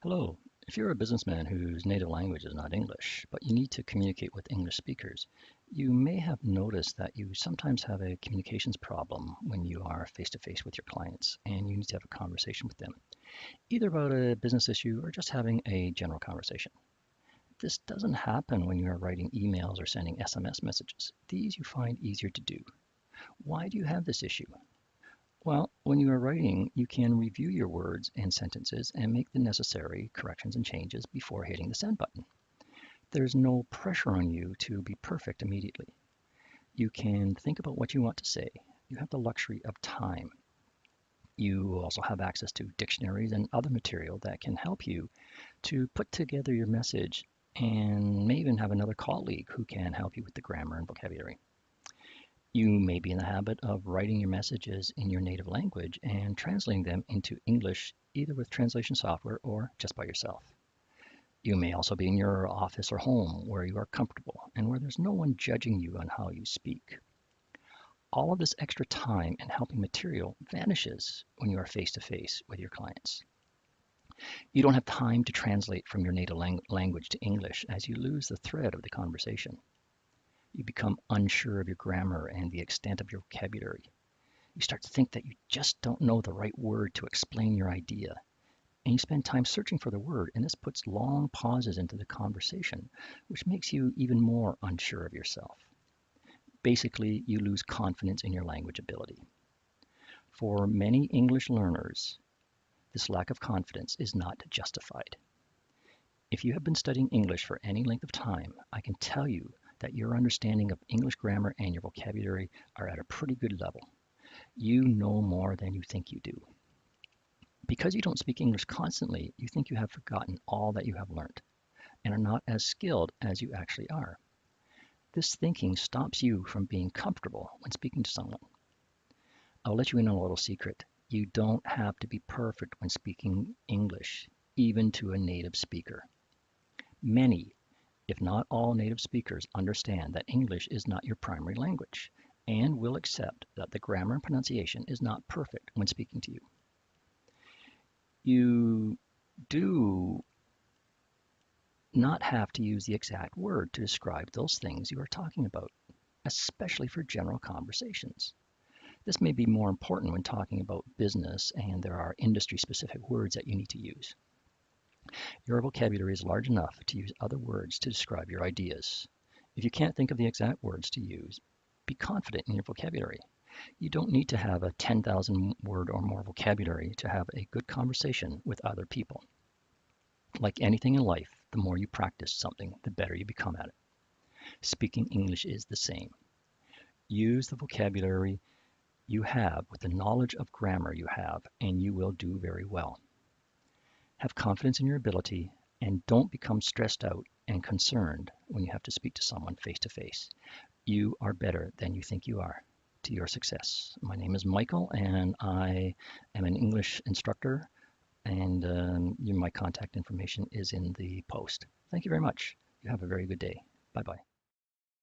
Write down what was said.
Hello. If you're a businessman whose native language is not English, but you need to communicate with English speakers, you may have noticed that you sometimes have a communications problem when you are face to face with your clients and you need to have a conversation with them, either about a business issue or just having a general conversation. This doesn't happen when you are writing emails or sending SMS messages. These you find easier to do. Why do you have this issue? Well, when you are writing, you can review your words and sentences and make the necessary corrections and changes before hitting the send button. There's no pressure on you to be perfect immediately. You can think about what you want to say. You have the luxury of time. You also have access to dictionaries and other material that can help you to put together your message and may even have another colleague who can help you with the grammar and vocabulary. You may be in the habit of writing your messages in your native language and translating them into English either with translation software or just by yourself. You may also be in your office or home where you are comfortable and where there's no one judging you on how you speak. All of this extra time and helping material vanishes when you are face to face with your clients. You don't have time to translate from your native language to English as you lose the thread of the conversation. You become unsure of your grammar and the extent of your vocabulary. You start to think that you just don't know the right word to explain your idea. And you spend time searching for the word, and this puts long pauses into the conversation, which makes you even more unsure of yourself. Basically, you lose confidence in your language ability. For many English learners, this lack of confidence is not justified. If you have been studying English for any length of time, I can tell you that your understanding of English grammar and your vocabulary are at a pretty good level. You know more than you think you do. Because you don't speak English constantly, you think you have forgotten all that you have learned and are not as skilled as you actually are. This thinking stops you from being comfortable when speaking to someone. I'll let you in on a little secret. You don't have to be perfect when speaking English, even to a native speaker. Many, if not all native speakers understand that English is not your primary language and will accept that the grammar and pronunciation is not perfect when speaking to you. You do not have to use the exact word to describe those things you are talking about, especially for general conversations. This may be more important when talking about business and there are industry-specific words that you need to use. Your vocabulary is large enough to use other words to describe your ideas. If you can't think of the exact words to use, be confident in your vocabulary. You don't need to have a 10,000 word or more vocabulary to have a good conversation with other people. Like anything in life, the more you practice something, the better you become at it. Speaking English is the same. Use the vocabulary you have with the knowledge of grammar you have, and you will do very well. Have confidence in your ability and don't become stressed out and concerned when you have to speak to someone face to face. You are better than you think you are to your success. My name is Michael and I am an English instructor and my contact information is in the post. Thank you very much. You have a very good day. Bye-bye.